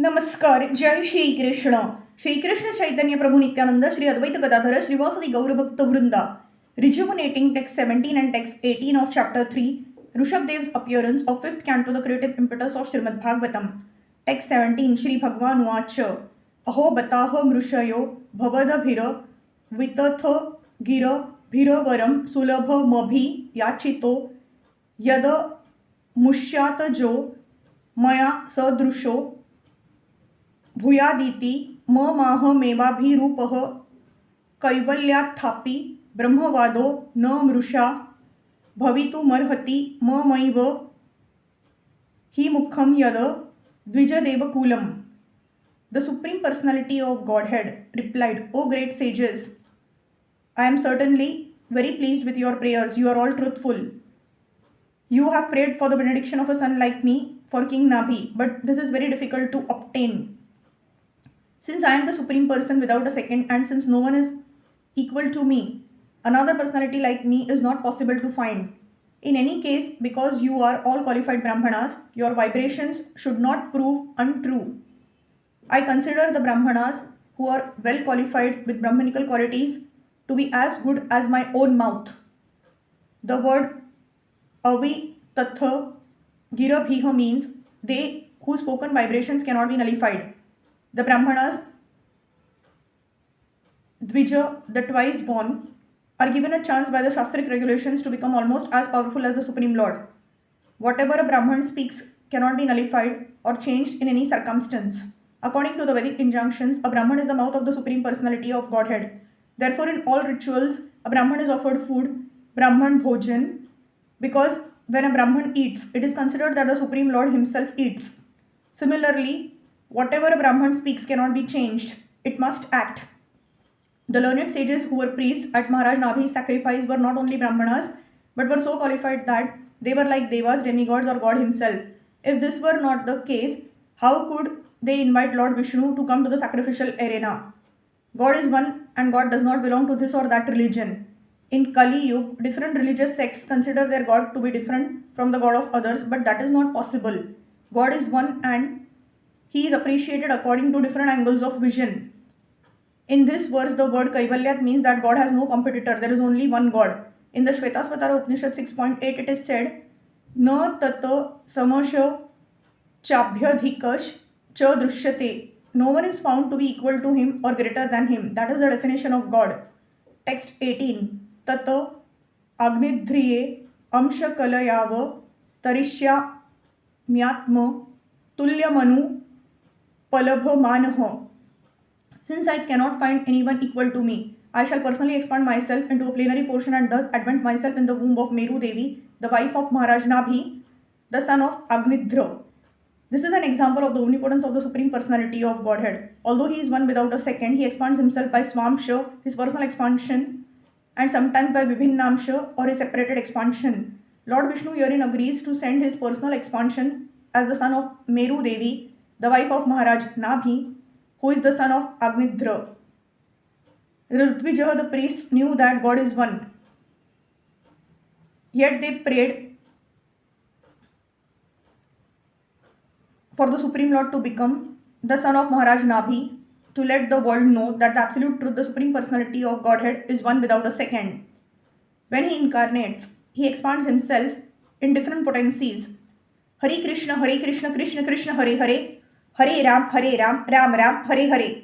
नमस्कार. जय श्रीकृष्ण. श्रीकृष्ण चैतन्य प्रभु नित्यानंद श्री अद्वैत गदाधर श्रीवासदि गौरभक्त वृंदा. Rejuvenating text 17 and text 18 of chapter 3. Rishabdev's appearance of fifth canto, the creative impetus of Srimad Bhagavatam. Text 17. Shri Bhagwan Vacha. Aho bataha mrushayo bhavadabhira vitatha gira bhiravaram sulabha mabhi yachito yada mushyatajo maya sadrusho भूयादिति ममाहमेवाभिरूपः कैवल्यात्थापि ब्रह्मवादो न मृषा भवितुमर्हति ममैव हि मुखं यद द्विजदेवकुलम्. The Supreme Personality of Godhead replied, O great sages, I am certainly very pleased with your prayers. You are all truthful. You have prayed for the benediction of a son like me for King Nabhi, but this is very difficult to obtain. Since I am the Supreme Person without a second, and since no one is equal to me, another personality like me is not possible to find. In any case, because you are all qualified Brahmanas, your vibrations should not prove untrue. I consider the Brahmanas who are well qualified with Brahmanical qualities to be as good as my own mouth. The word avi tatha girabhiha means they whose spoken vibrations cannot be nullified. The Brahmanas, Dvija, the twice born, are given a chance by the Shastric regulations to become almost as powerful as the Supreme Lord. Whatever a Brahman speaks cannot be nullified or changed in any circumstance. According to the Vedic injunctions, a Brahman is the mouth of the Supreme Personality of Godhead. Therefore, in all rituals, a Brahman is offered food, Brahman Bhojan, because when a Brahman eats, it is considered that the Supreme Lord himself eats. Similarly, whatever a Brahman speaks cannot be changed. It must act. The learned sages who were priests at Maharaj Nabhi's sacrifice were not only Brahmanas, but were so qualified that they were like Devas, demigods, or God himself. If this were not the case, how could they invite Lord Vishnu to come to the sacrificial arena? God is one and God does not belong to this or that religion. In Kali Yuga, different religious sects consider their God to be different from the God of others, but that is not possible. God is one and he is appreciated according to different angles of vision. In this verse, the word Kaivalyat means that God has no competitor. There is only one God. In the Shvetasvatara Upanishad 6.8, it is said, Na tata samasha chabhyadhikash cha drishyate. No one is found to be equal to him or greater than him. That is the definition of God. Text 18. Tata agnidhriye amsha kalayava tarishya myatma tulyamanu palabhamanah. Since I cannot find anyone equal to me, I shall personally expand myself into a plenary portion and thus advent myself in the womb of Meru Devi, the wife of Maharaj Nabhi, the son of Agnidhra. This is an example of the omnipotence of the Supreme Personality of Godhead. Although he is one without a second, he expands himself by Swamsha, his personal expansion, and sometimes by Vibhinnamsha or his separated expansion. Lord Vishnu herein agrees to send his personal expansion as the son of Meru Devi, the wife of Maharaj Nabhi, who is the son of Agnidhra. Ritvijaha, the priests, knew that God is one. Yet they prayed for the Supreme Lord to become the son of Maharaj Nabhi, to let the world know that the absolute truth, the Supreme Personality of Godhead, is one without a second. When he incarnates, he expands himself in different potencies. Hare Krishna, Krishna Krishna, Hare Hare, Hare Ram, Ram Ram, Hare Hare.